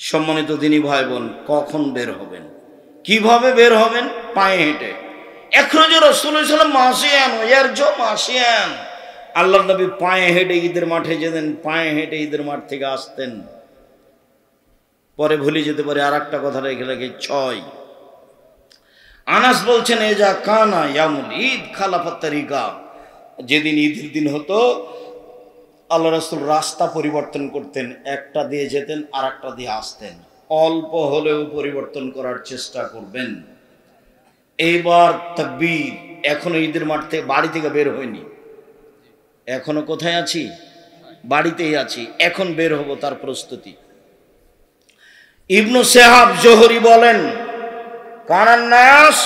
সম্মানিত দিনী ভাই বোন, কখন বের হবেন, কিভাবে বের হবেন? পায়ে হেঁটে। এখরজু রাসূলুল্লাহ মাসিয়ান ওয়ারজু মাসিয়ান, আল্লাহর নবী পায়ে হেঁটে ঈদের মাঠে যেতেন, পায়ে হেঁটে ঈদের মাঠ থেকে আসতেন। পরে ভুলে যেতে পারে আর একটা কথা রেখে রেখে 6 আনাস বলছেন এজা কানা ইয়ামুল ঈদ খালাফাত তারিকা, যেদিন ঈদের দিন হতো আল্লাহ রাসূল রাস্তা পরিবর্তন করতেন, একটা দিয়ে যেতেন আর একটা দিয়ে আসতেন। অল্প হলেও পরিবর্তন করার চেষ্টা করবেন। এইবার তাকবীর, এখনো ঈদের মাঠ থেকে বাড়ি থেকে বের হয়নি, এখনো কোথায় আছি? বাড়িতেই আছি, এখন বের হব তার প্রস্তুতি। ইবনু শাহাব জোহরি বলেন কানান নাস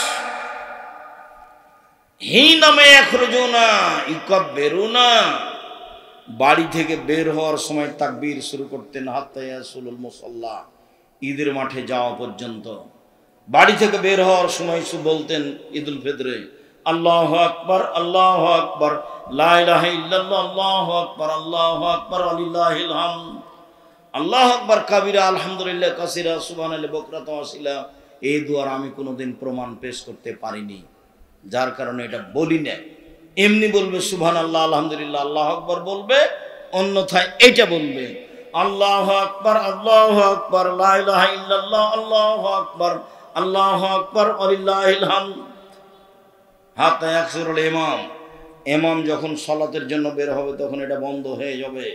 হিনা মে ইয়াখরুজুনা ইকাব্বিরুনা, বাড়ি থেকে বের হওয়ার সময় তাকবীর শুরু করতেন হাত্তা ইয়াসুলুল মুসাল্লা, ঈদের মাঠে যাওয়া পর্যন্ত। বাড়ি থেকে বের হওয়ার সময় বলতেন ঈদুল ফিতরে আল্লাহু আকবার আল্লাহু আকবার লা ইলাহা ইল্লাল্লাহ আল্লাহু আকবার আল্লাহু আকবার ওয়ালিল্লাহিল হামদ, আল্লাহু আকবার কাবীরা আলহামদুলিল্লাহ কাসীরা সুবহানাল্লাহি বুকরাতাও আসিলা। এই দুয়ার আমি কোনোদিন প্রমাণ পেশ করতে পারিনি, যার কারণে এটা বলি না। এমনি বলবে সুবহানাল্লাহ আলহামদুলিল্লাহ আল্লাহু আকবার বলবে, অন্যথায় এটা বলবে আল্লাহু আকবার লা ইলাহা ইল্লাল্লাহ আল্লাহু আকবার ওয়ালিল্লাহিল হামদ। হাত্তা ইয়াকসুরুল ইমাম, ইমাম যখন সালাতের জন্য বের হবে তখন এটা বন্ধ হয়ে যাবে।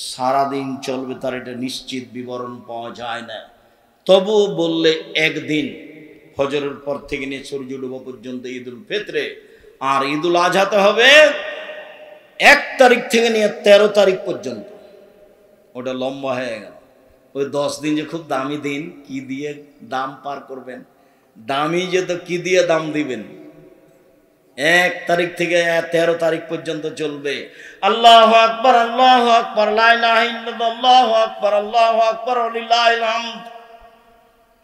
সারাদিন চলবে, তার এটা নিশ্চিত বিবরণ পাওয়া যায় না। তবুও বললে একদিন ফজরের পর থেকে নিয়ে সূর্য ডোবা পর্যন্ত ঈদুল ফিতরে, আর ঈদুল আজহাতে হবে 1 তারিখ থেকে নিয়ে 13 তারিখ পর্যন্ত। ওটা লম্বা হয়ে গেল। ওই 10 দিন যে খুব দামি দিন, কি দিয়ে দাম পার করবেন? দামি যে তো কি দিয়ে দাম দিবেন? 1 তারিখ থেকে 13 তারিখ পর্যন্ত চলবে। আল্লাহু আকবার লা ইলাহা ইল্লাল্লাহ আল্লাহু আকবার ওয়ালিল্লাহিল হামদ।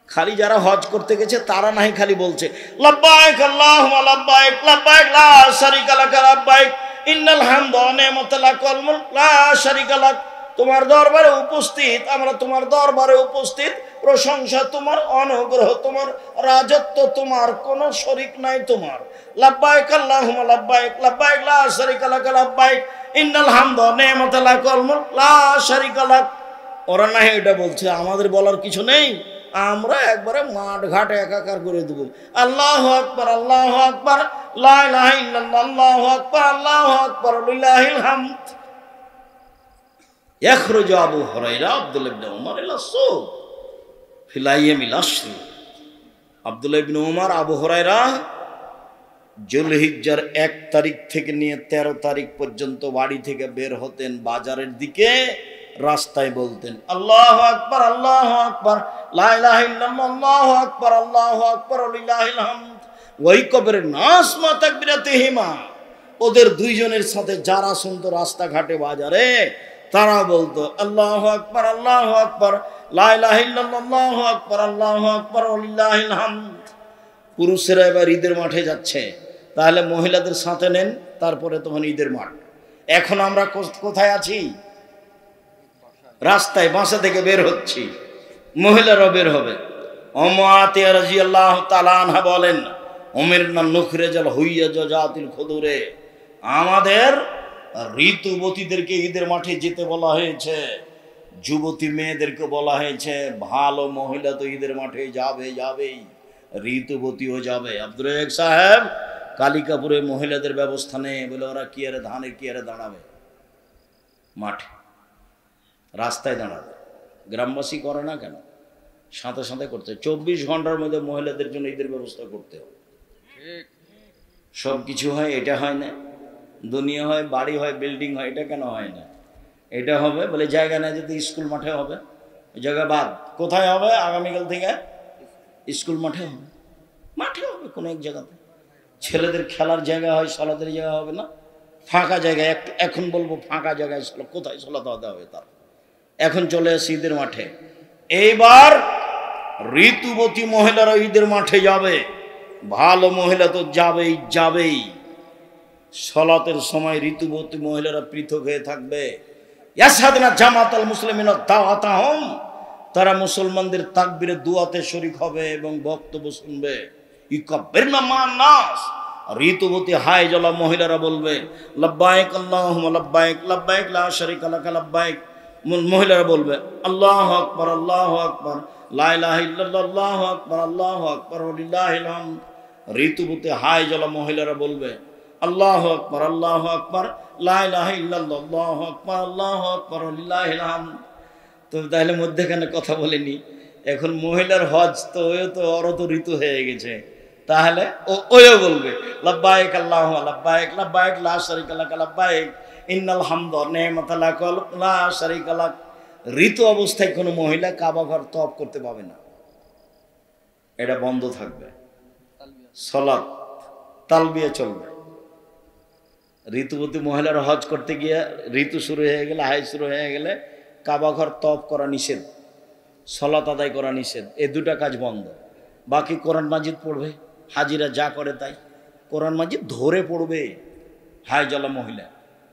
খালি যারা হজ করতে গেছে তারা নাই খালি বলছে লাব্বাইক আল্লাহুম্মা লাব্বাইক লাব্বাইক লা শারীকা লাক লাব্বাইক ইন্নাল হামদা ওয়া নি'মাতা লাক ওয়াল মুলক লা শারীকা লাক। তোমার দরবারে উপস্থিত, আমরা তোমার দরবারে উপস্থিত, প্রশংসা তোমার, অনুগ্রহ তোমার, রাজত্ব তোমার, কোনো শরীক নাই তোমার। লাব্বাইক আল্লাহুম্মা লাব্বাইক লাব্বাইক লা শারীকা লাক লাব্বাইক ইন্নাল হামদা ওয়া নি'মাতা লাক ওয়াল মুলক লা শারীকা লাক। ওরা না এটা বলছে, আমাদের বলার কিছু নেই, আমরা একবারে মাঠ ঘাট একাকার করে দেব। আল্লাহু আকবার লা ইলাহা ইল্লাল্লাহ আল্লাহু আকবার ওয়ালিল্লাহিল হামদ। ইয়াখরুজু আবু হুরায়রা আব্দুল্লাহ ইবনে উমর ইলা সুক ফিল আইয়ামিল আশর। আব্দুল্লাহ ইবনে উমর আবু হুরায়রা যুলহিজ্জার 1 তারিখ থেকে নিয়ে 13 তারিখ পর্যন্ত বাড়ি থেকে বের হতেন, বাজারের দিকে রাস্তায় বলতেন আল্লাহু আকবার লা ইলাহা ইল্লাল্লাহ আল্লাহু আকবার ওয়ালিল্লাহিল হামদ। ওই কবরের নাস মা তাকবীরাতিহিমা, ওদের দুইজনের সাথে যারা শুনতো রাস্তাঘাটে বাজারে, তারা বলতো আল্লাহু আকবার লা ইলাহা ইল্লাল্লাহ আল্লাহু আকবার ওয়ালিল্লাহিল হামদ। পুরুষেরা এবার ঈদের মাঠে যাচ্ছে, তাহলে মহিলাদের সাথে নেন, তারপরে তখন ঈদের মাঠ। এখন আমরা কোথায় আছি? রাস্তায়, বাসা থেকে বের হচ্ছি, মহিলারাও বের হবে। উম্মাতিয়া রাদিয়াল্লাহু তাআলা আনহা বলেন উমিরনা নুখরিজাল হুইয়া জাজাতিল খুদুরে, আমাদের ঋতুবতীদেরকে ঈদের মাঠে যেতে বলা হয়েছে, যুবতী মেয়েদেরকে বলা হয়েছে, ভালো মহিলা তো ঈদের মাঠে যাবেই, ঋতুবতীও যাবে। আব্দুর রাজ্জাক সাহেব কালিকাপুরে মহিলাদের ব্যবস্থা নেই বলে ওরা কি আরে ধানের কি আরে দাঁড়াবে মাঠে, রাস্তায় দাঁড়াবে। গ্রামবাসী করে না কেন? সাথে সাথে করতে 24 ঘন্টার মধ্যে মহিলাদের জন্য ঈদের ব্যবস্থা করতে হবে। সব কিছু হয়, এটা হয় না। দুনিয়া হয়, বাড়ি হয়, বিল্ডিং হয়, এটা কেন হয় না? এটা হবে বলে জায়গা না, যদি স্কুল মাঠে হবে, জায়গা বাদ। কোথায় হবে? আগামীকাল থেকে স্কুল মাঠে হবে, কোনো এক জায়গাতে। ছেলেদের খেলার জায়গা হয়, সলাতের জায়গা হবে না, ফাঁকা জায়গায়। এখন বলবো ফাঁকা জায়গায় কোথায় সলাতে হতে হবে তার। এখন চলে আসে ঈদের মাঠে। এইবার ঋতুবতী মহিলারা ঈদের মাঠে যাবে, ভালো মহিলা তো যাবেই। সলাতের সময় ঋতুবতী মহিলারা পৃথক হয়ে থাকবে। ইয়াসাদনা জামাতাল মুসলিমিনা দাওয়াতাহুম, তারা মুসলমানদের তাকবীরে দুয়াতে শরীক হবে এবং বক্তব্য শুনবে। ইউকাব্বিরনা মা'আন নাস, ঋতুবতী হায় জলা মহিলারা বলবে লাব্বাইক আল্লাহুম্মা লাব্বাইক লাব্বাইক লা শারীকা লাকা লাব্বাইক। মহিলারা বলবে আল্লাহু আকবার আল্লাহু আকবার লা ইলাহা ইল্লাল্লাহ আল্লাহু আকবার আল্লাহু আকবার ওয়া লিল্লাহিল হামদ। ঋতুবতী হায় জলা মহিলারা বলবে আল্লাহু আকবার আল্লাহু আকবার লা ইলাহা ইল্লাল্লাহ আল্লাহু আকবার আল্লাহু আকবার ওয়া লিল্লাহিল হামদ। তো তাহলে মধ্যখানে কথা বলেনি, এখন মহিলার হজ তো ওই তো অরত ঋতু হয়ে গেছে, তাহলে ওও বলবে লাব্বাইক আল্লাহুম্মা লাব্বাইক লাব্বাইক লা শারীকা লাকা লাব্বাইক ইন্নাল হামদা ওয়া নি'মাতা লাকা লা শারীকা লাক। ঋতু অবস্থায় কোনো মহিলা কাবা ঘর তওয়াফ করতে পাবে না, এটা বন্ধ থাকবে। সালাত তালবিয়া চলবে। ঋতুবতী মহিলার হজ করতে গিয়ে ঋতু শুরু হয়ে গেলে, হাই শুরু হয়ে গেলে কাবা ঘর তওয়াফ করা নিষেধ, সালাত আদায় করা নিষেধ, এই দুটা কাজ বন্ধ। বাকি কোরআন মাজিদ পড়বে, হাজিরা যা করে তাই কোরআন মাজিদ ধরে পড়বে। হায় জলা মহিলা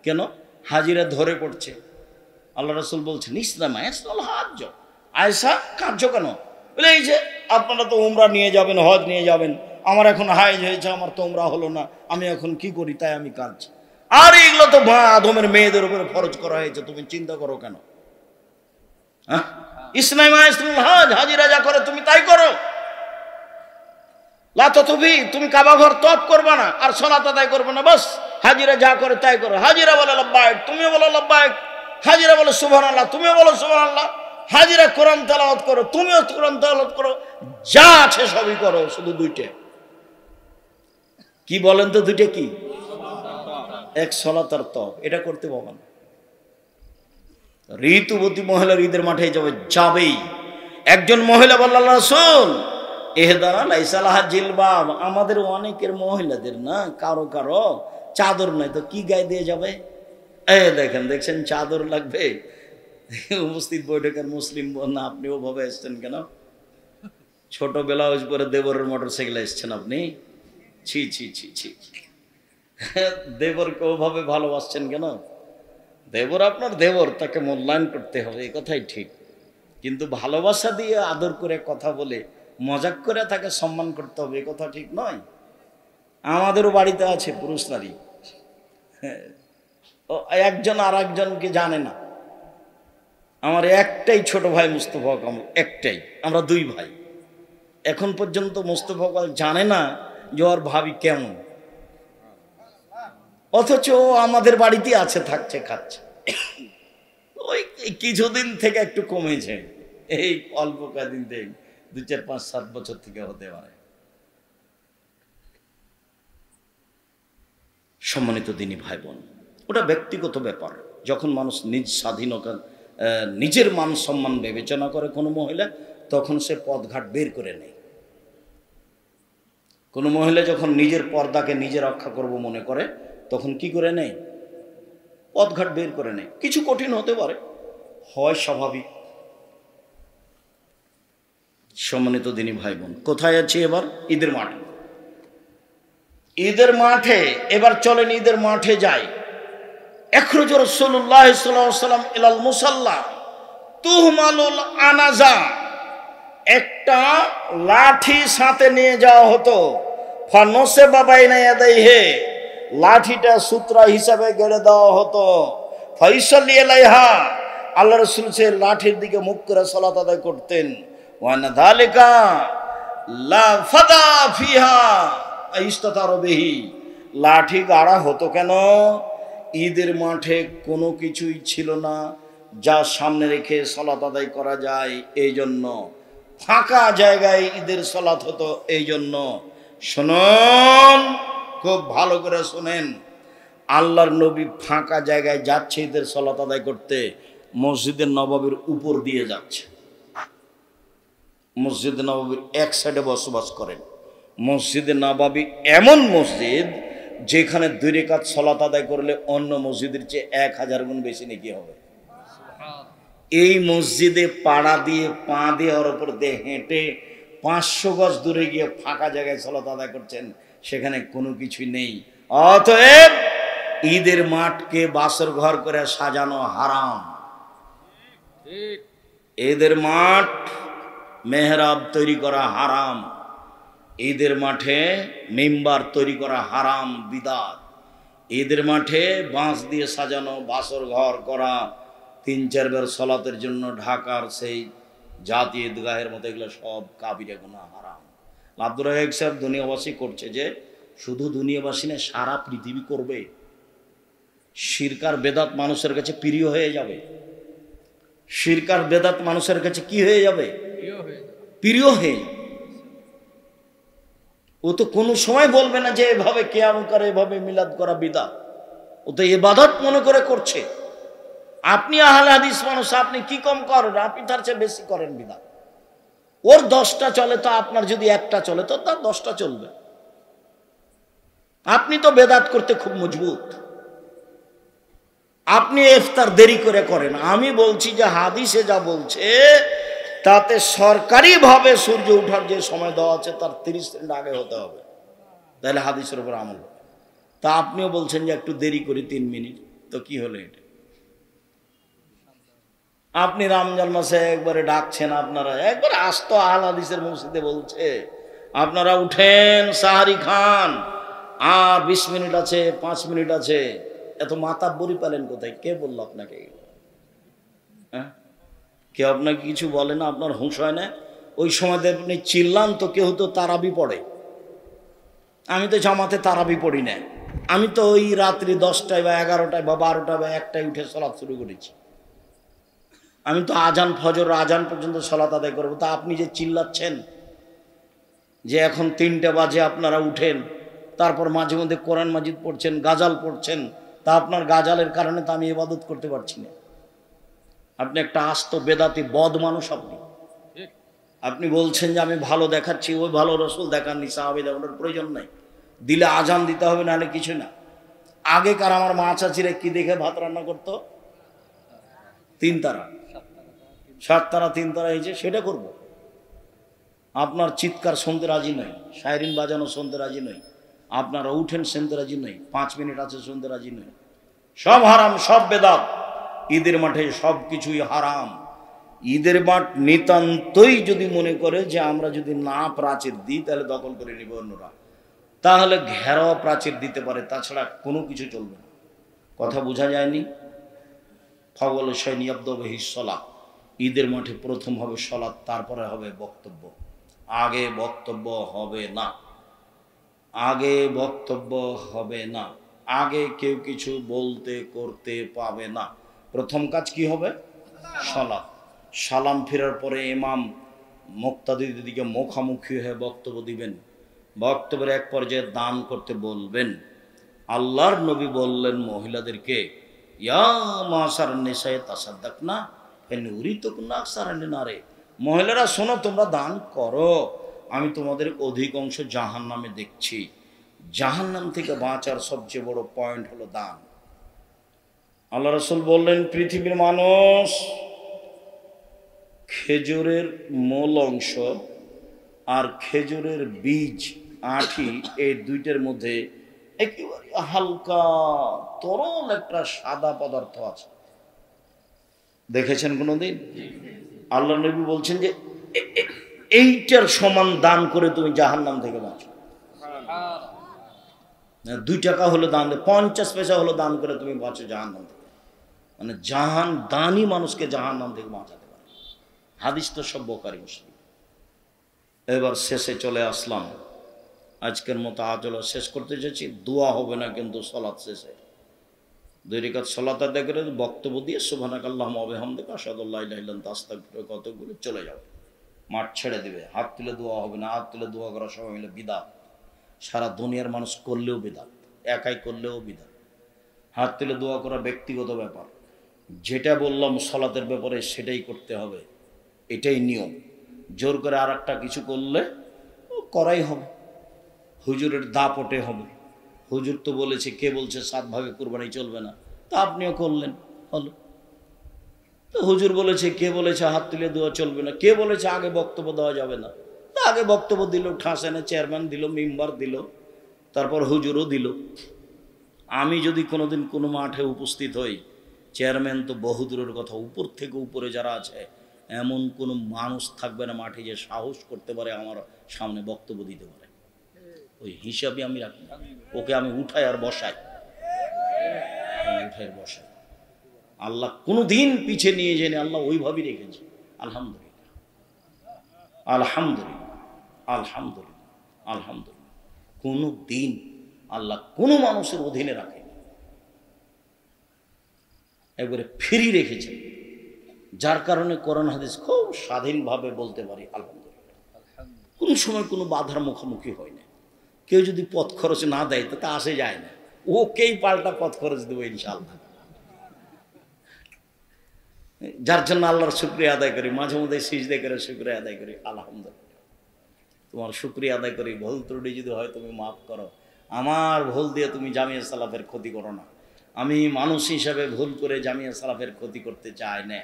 কেন হাজিরা ধরে পড়ছে? আল্লাহ রাসূল বলছেন ইসলাম আয়াসুল হজ, আয়েশা কার্য কেন? বলে এই যে আপনারা তো উমরা নিয়ে যাবেন, হজ নিয়ে যাবেন, আমার এখন হাইজ হয়েছে, আমার তো উমরা হলো না, আমি এখন কি করি? তাই আমি কাঁদছি। আর এগুলো তো আদমের মেয়েদের উপরে ফরজ করা হয়েছে, তুমি চিন্তা করো কেন? হ্যাঁ, ইসলাম আয়াসুল হজ, হাজিরা যা করে তুমি তাই করো। তুমি কাবা ঘর তওয়াফ করবে না আর সালাত আদায় করবে না, বাস হাজিরা যা করে তাই করো। হাজিরা বলে লাব্বাইক, তুমিও বলো লাব্বাইক। হাজিরা বলে সুবহানাল্লাহ, তুমিও বলো সুবহানাল্লাহ। হাজিরা কোরআন তেলাওয়াত করো, তুমিও কোরআন তেলাওয়াত করো, যা আছে সবই করো, শুধু দুইটা কি বলেন তো? দুইটা কি? এক সালাত আর তওয়াফ, এটা করতে পারবে না। ঋতুবতী মহিলার ঈদের মাঠে যাবেই। একজন মহিলা বলল আল্লাহ রাসূল এহদানা লাইসা লাহা জিলবাব, আমাদের অনেকের মহিলাদের না কারো কারো চাদর নাই, তো কি গায়ে দিয়ে যাবে? দেখছেন চাদর লাগবে। উপস্থিত বৈঠকের মুসলিম না, আপনি ওভাবে এসছেন কেন? ছোট ব্লাউজ পরে দেবরের মোটরসাইকেলে এসছেন আপনি? ছি ছি ছি ছি, দেবরকে ওভাবে ভালোবাসছেন কেন? দেবর আপনার দেবর, তাকে মূল্যায়ন করতে হবে, এই কথাই ঠিক। কিন্তু ভালোবাসা দিয়ে আদর করে কথা বলে মজাক করে তাকে সম্মান করতে হবে, এ কথা ঠিক নয়। আমাদেরও বাড়িতে আছে পুরুষ নারী, একজন আর একজনকে জানে না। আমার একটাই ছোট ভাই মুস্তফা কামাল, একটাই, আমরা দুই ভাই। এখন পর্যন্ত মুস্তফা কামাল জানে না যে ওর ভাবি কেমন, অথচ আমাদের বাড়িতে আছে, থাকছে, খাচ্ছে। ওই কিছুদিন থেকে একটু কমেছে, এই অল্প কদিন থেকে, 2, 4, 5, 7 বছর থেকে হতে পারে। সম্মানিত দিনী ভাই বোন, ওটা ব্যক্তিগত ব্যাপার। যখন মানুষ নিজ স্বাধীনতা, নিজের মান সম্মান বিবেচনা করে কোনো মহিলা, তখন সে পথঘাট বের করে নেয়। কোনো মহিলা যখন নিজের পর্দাকে নিজে রক্ষা করব মনে করে, তখন কি করে নেয়? পথঘাট বের করে নেয়। কিছু কঠিন হতে পারে, হয় স্বাভাবিক। সম্মানিত দিনী ভাই বোন, কোথায় আছি এবার? ঈদের মাঠে। ঈদের মাঠে এবার চলেন, ঈদের মাঠে যাই। ইখরুজু রাসূলুল্লাহ সাল্লাল্লাহু আলাইহি ওয়াসাল্লাম ইলাল মুসাল্লা তুহমালুল আনাজা, একটা লাঠি সাথে নিয়ে যাওয়া হতো। ফানসে বাবাইনা ইয়াদাইহি, লাঠিটা সূত্রা হিসাবে গেড়ে দেওয়া হতো। ফাইসাল্লি আলাইহা, আল্লাহ রাসূল সে লাঠির দিকে মুখ করে সালাত আদায় করতেন। ওয়ানা যালিকা লা ফাদা ফিহা ইস্তাতার বিহি, লাঠি গাড়া হতো কেন? ঈদের মাঠে কোনো কিছুই ছিল না যা সামনে রেখে সালাত আদায় করা যায়, এই জন্য ফাঁকা জায়গায় ঈদের সালাত হতো। এই জন্য শুনুন, খুব ভালো করে শুনেন, আল্লাহর নবী ফাঁকা জায়গায় যাচ্ছে ঈদের সালাত আদায় করতে, মসজিদে নববীর উপর দিয়ে যাচ্ছে। মসজিদে নববীর এক সাইডে বসবাস করেন। মসজিদে নববী এমন মসজিদ যেখানে 2 রাকাত সালাত আদায় করলে অন্য মসজিদের চেয়ে 1000 গুণ বেশি নেকি হবে। এই মসজিদে পাড়া দিয়ে, পা দিয়ে, ওর উপর দিয়ে হেঁটে 500 গজ দূরে গিয়ে ফাঁকা জায়গায় সালাত আদায় করছেন, সেখানে কোনো কিছুই নেই। অতএব ঈদের মাঠকে বাসর ঘর করে সাজানো হারাম। ঈদের মাঠ মেহরাব তৈরি করা হারাম, ঈদের মাঠে মিম্বার তৈরি করা হারাম, বিদাত। ঈদের মাঠে বাঁশ দিয়ে সাজানো বাসর ঘর করা, 3-4 বার সলাতের জন্য ঢাকার সেই জাতীয় ঈদগাহের মতো, এগুলো সব কাবিরা গুনাহ, হারাম। আব্দুর রাজ্জাক সাহেব দুনিয়াবাসী করছে যে শুধু দুনিয়াবাসী না, সারা পৃথিবী করবে। শিরকার বেদাত মানুষের কাছে প্রিয় হয়ে যাবে। শিরকার বেদাত মানুষের কাছে কি হয়ে যাবে? প্রিয় হয়ে যাবে। ও তো কোনো সময় বলবে না যে এভাবে কিয়াম করে, এভাবে মিলাদ করা বিদাত। ও তো ইবাদত মনে করে করছে। আপনি আহলে হাদিস মানুষ, আপনি কি কম করেন? আপনি তার চেয়ে বেশি করেন বিদাত। ওর 10টা চলে, তো আপনার যদি একটা চলে তো তার 10টা চলবে। আপনি তো বেদাত করতে খুব মজবুত। আপনি ইফতার দেরি করে করেন। আমি বলছি যে হাদিসে যা বলছে তাতে সরকারিভাবে সূর্য ওঠার যে সময় দেওয়া আছে তার 30 মিনিট আগে হতে হবে, তাহলে হাদিসের উপর আমল হবে। তা আপনিও বলছেন যে একটু দেরি করি 3 মিনিট, তো কি হলো এটা? আপনি রমজান মাসে একবারে ডাকছেন, আপনারা একবারে আস্ত আহলে হাদিসের মসজিদে বলছে আপনারা উঠেন, সাহারি খান, আর 20 মিনিট আছে, 5 মিনিট আছে। এত মাতাব্বরি পেলেন কোথায়? কে বললো আপনাকে? হ্যাঁ, কেউ আপনাকে কিছু বলে না? আপনার হুঁশ হয় না? ওই সময় আপনি চিল্লান তো কেউ তো তারাবি পড়ে। আমি তো জামাতে তারাবি পড়ি না। আমি তো ওই রাত্রি 10টায় বা 11টায় বা 12টায় বা 1টায় উঠে সলাৎ শুরু করেছি। আমি তো আজান, ফজর আজান পর্যন্ত সলাৎ আদায় করবো। তা আপনি যে চিল্লাচ্ছেন যে এখন 3টে বাজে আপনারা উঠেন, তারপর মাঝে মধ্যে কোরআন মাজিদ পড়ছেন, গাজাল পড়ছেন, তা আপনার গাজালের কারণে তো আমি ইবাদত করতে পারছি না। আপনি একটা আস্ত বেদাতি বদ মানুষ। আপনি বলছেন যে আমি ভালো দেখাচ্ছি, ওই ভালো রসুল দেখাননি, সাহাবী দেখানোর প্রয়োজন নাই। দিলে আজান দিতে হবে, নাহলে কিছু না। আগেকার আমার মা চাচিরা কি দেখে ভাত রান্না করতো? 3 তারা, 7 তারা, 3 তারা হয়েছে, সেটা করব। আপনার চিৎকার শুনতে রাজি নই, শায়রিন বাজানো শুনতে রাজি নই, আপনারা উঠেন শুনতে রাজি নই, 5 মিনিট আছে শুনতে রাজি নই। সব হারাম, সব বেদাত। ঈদের মাঠে সব কিছুই হারাম। ঈদের মাঠ নিতান্তই যদি মনে করে যে আমরা যদি না প্রাচীর দিই তাহলে দখল করে নিব অন্যরা, তাহলে ঘেরাও প্রাচীর দিতে পারে, তাছাড়া কোনো কিছু চলবে না। কথা বোঝা যায়নি? ফগল শৈনী আব্দহিসলা, ঈদের মাঠে প্রথম হবে সলাৎ, তারপরে হবে বক্তব্য। আগে বক্তব্য হবে না, আগে বক্তব্য হবে না, আগে কেউ কিছু বলতে করতে পাবে না। প্রথম কাজ কি হবে? সলাৎ। সালাম ফেরার পরে ইমাম মুক্তাদিদের দিকে মুখামুখি হয়ে বক্তব্য দিবেন। বক্তব্যের এক পর্যায়ে দান করতে বলবেন। আল্লাহর নবী বললেন মহিলাদেরকে, ইয়া মাশার নিসায়ে তাসাদ্দাকনা ফাইন উরিতুকুন্না আকসারান নারে, মহিলারা শোনো, তোমরা দান করো, আমি তোমাদের অধিক অংশ জাহান্নামে দেখছি। জাহান্নাম থেকে বাঁচার সবচেয়ে বড় পয়েন্ট হলো দান। আল্লাহ রাসূল বললেন, পৃথিবীর মানুষ খেজুরের মূল অংশ আর খেজুরের বীজ, আঁটি, এই দুইটার মধ্যে একেবারে হালকা তরল একটা সাদা পদার্থ আছে। দেখেছেন কোনোদিন? আল্লাহ নবী বলছেন যে এইটার সমান দান করে তুমি জাহান্নাম থেকে বাঁচো। 2 টাকা হলো দান, 50 পয়সা হলো দান করে তুমি বাঁচো জাহান্নাম থেকে। মানে দানই মানুষকে জাহান্নাম থেকে বাঁচাতে পারে। হাদিস তো সব বোখারী মুসলিম। এবার শেষে চলে আসলাম। আজকের মতো আজল শেষ করতে চাইছি। দোয়া হবে না কিন্তু সলাৎ শেষে 2 রাকাত সলাত আদায় করে বক্তব্য দিয়ে সুবহানাকাল্লাহুম্মা ওয়া বিহামদিকা আশহাদু আল্লা ইলাহা ইল্লা আনতা আস্তাগফিরুকা কতগুলো চলে যাবে। মাঠ ছেড়ে দিবে। হাত তুলে দোয়া হবে না। হাত তুলে দোয়া করা সবাই মিলে বিদআত। সারা দুনিয়ার মানুষ করলেও বিদআত, একাই করলেও বিদআত। হাত তুলে দোয়া করা ব্যক্তিগত ব্যাপার। যেটা বললাম সলাতের ব্যাপারে সেটাই করতে হবে, এটাই নিয়ম। জোর করে আর একটা কিছু করলে করাই হবে। হুজুরের দাপটে হবে। হুজুর তো বলেছে, কে বলছে 7 ভাগে কুরবানি চলবে না, তা আপনিও করলেন, হলো। তো হুজুর বলেছে, কে বলেছে হাত তুলে দেওয়া চলবে না, কে বলেছে আগে বক্তব্য দেওয়া যাবে না, তা আগে বক্তব্য দিল, ঠাস এনে চেয়ারম্যান দিল, মেম্বার দিল, তারপর হুজুরও দিল। আমি যদি কোনোদিন কোনো মাঠে উপস্থিত হই, চেয়ারম্যান তো বহুদূরের কথা, উপর থেকে উপরে যারা আছে এমন কোনো মানুষ থাকবে না মাঠে যে সাহস করতে পারে আমার সামনে বক্তব্য দিতে পারে। ওই হিসাবে আমি রাখি, ওকে আমি উঠাই আর বসাই, আল্লাহ কোনো দিন পিছিয়ে নিয়ে যায়নি, আল্লাহ ওইভাবেই রেখেছে। আলহামদুলিল্লাহ, আলহামদুলিল্লাহ, আলহামদুলিল্লাহ, আলহামদুলিল্লাহ। কোনো দিন আল্লাহ কোনো মানুষের অধীনে রাখেনি, একবারে ফ্রি রেখেছেন, যার কারণে কোরআন হাদিস খুব স্বাধীনভাবে বলতে পারি আলহামদুলিল্লাহ। কোনো সময় কোনো বাধার মুখোমুখি হয় না। কেউ যদি পথ খরচ না দেয় তো তা আসে যায় না, ওকেই পাল্টা পথ খরচ দেবো ইনশাআল্লাহ। যার জন্য আল্লাহর শুকরিয়া আদায় করি, মাঝে মধ্যে সিজদা করে শুকরিয়া আদায় করি। আলহামদুলিল্লাহ, তোমার শুকরিয়া আদায় করি। ভুল ত্রুটি যদি হয় তুমি মাফ করো, আমার ভুল দিয়ে তুমি জামিয়া সালাফের ক্ষতি করো না। আমি মানুষ হিসাবে ভুল করে জামিয়া সালাফের ক্ষতি করতে চাই না।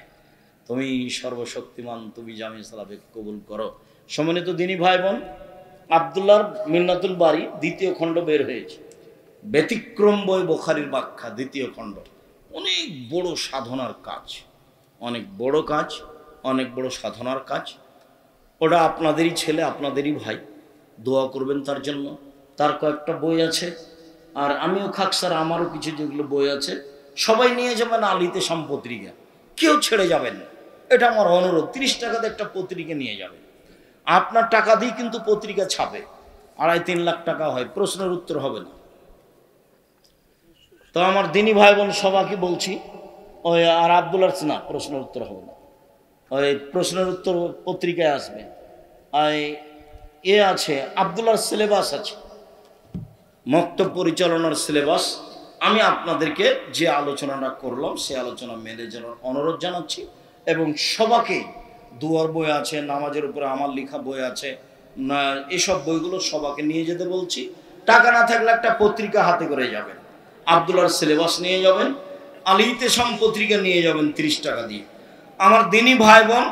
তুমি সর্বশক্তিমান, তুমি জামিয়া সালাফে কবুল করো। সম্মানিত দিনী ভাই বোন, আব্দুল্লাহর মিন্নাতুল বারী দ্বিতীয় খণ্ড বের হয়েছে, ব্যতিক্রম বই বুখারীর ব্যাখ্যা দ্বিতীয় খণ্ড। অনেক বড় সাধনার কাজ, অনেক বড় কাজ, অনেক বড় সাধনার কাজ। ওটা আপনাদেরই ছেলে, আপনাদেরই ভাই, দোয়া করবেন তার জন্য। তার কয়েকটা বই আছে, আর আমিও খাকসার আমারও কিছু যেগুলো বই আছে, সবাই নিয়ে যাবেন আলিতে সম্পত্রিকা, কেউ ছেড়ে যাবেন না, এটা আমার অনুরোধ। 30 টাকাতে একটা পত্রিকা নিয়ে যাবেন, আপনার টাকা দিয়ে কিন্তু পত্রিকা ছাপে, 2.5-3 লাখ টাকা হয়, প্রশ্নের উত্তর হবে না। তো আমার দিনী ভাই বোন সবাইকে বলছি, ওই আর আব্দুল্লাহ না, প্রশ্নের উত্তর হবে না, ওই প্রশ্নের উত্তর পত্রিকায় আসবে। আছে আব্দুল্লাহর সিলেবাস আছে, মক্তব পরিচালনার সিলেবাস। আমি আপনাদেরকে যে আলোচনাটা করলাম সে আলোচনা মেনে যাওয়ার অনুরোধ জানাচ্ছি। এবং সবাইকে দুয়ার বই আছে, নামাজের উপরে আমার লেখা বই আছে, না এসব বইগুলো সবাইকে নিয়ে যেতে বলছি। টাকা না থাকলে একটা পত্রিকা হাতে করে যাবেন, আব্দুল্লাহর সিলেবাস নিয়ে যাবেন, আলিতে সম পত্রিকা নিয়ে যাবেন 30 টাকা দিয়ে। আমার দিনী ভাই বোন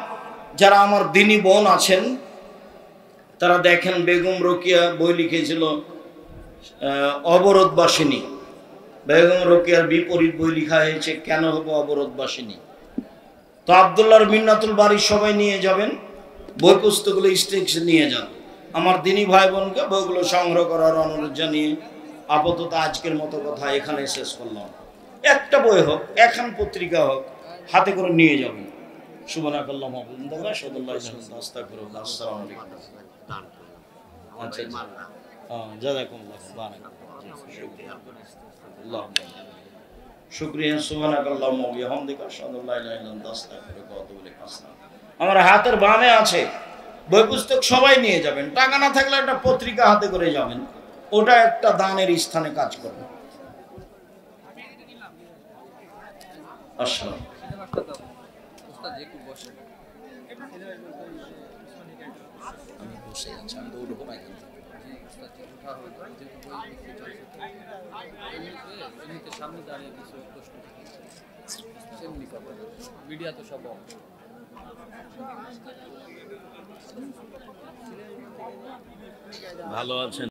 যারা আমার দিনী বোন আছেন তারা দেখেন, বেগম রোকেয়া বই লিখেছিল অবরোধবাসিনী, বেগম রোকেয়ার বিপরীত বই লেখা হয়েছে কেন হবো অবরোধবাসিনী। তো আব্দুল্লাহর মিন্নাতুল বারী সবাই নিয়ে যাবেন, বই পুস্তকগুলো স্টেক্স নিয়ে যান। আমার দিনী ভাই বোনকে বইগুলো সংগ্রহ করার অনুরোধ জানিয়ে আপাতত আজকের মতো কথা এখানে শেষ করলাম। একটা বই হোক, এখন পত্রিকা হোক, হাতে করে নিয়ে যাবেন। সুবহানাকাল্লাহুম্মা ওয়া বিহামদিকা আশহাদু আল্লা ইলাহা ইল্লা আনতা আস্তাগফিরুকা। আসসালামু আলাইকুম। আচ্ছা, জাযাকুমুল্লাহ বারাকাতুহু। শুকরিয়া। সুবহানাকাল্লাহুম্মা ওয়া বিহামদিকা আশহাদু আল্লা ইলাহা ইল্লা আনতা আস্তাগফিরুকা ওয়া আতুবু ইলাইক। আমার হাতের বামে আছে, বই পুস্তক সবাই নিয়ে যাবেন। টাকা না থাকলে একটা পত্রিকা হাতে করে যাবেন, ওটা একটা দানের স্থানে কাজ করবে। আসসালাম। আমি বসে আছি, আমি তো উঠবো না এখান থেকে। সামনে দাঁড়িয়ে কিছু প্রশ্ন মিডিয়া তো সব ভালো আছেন।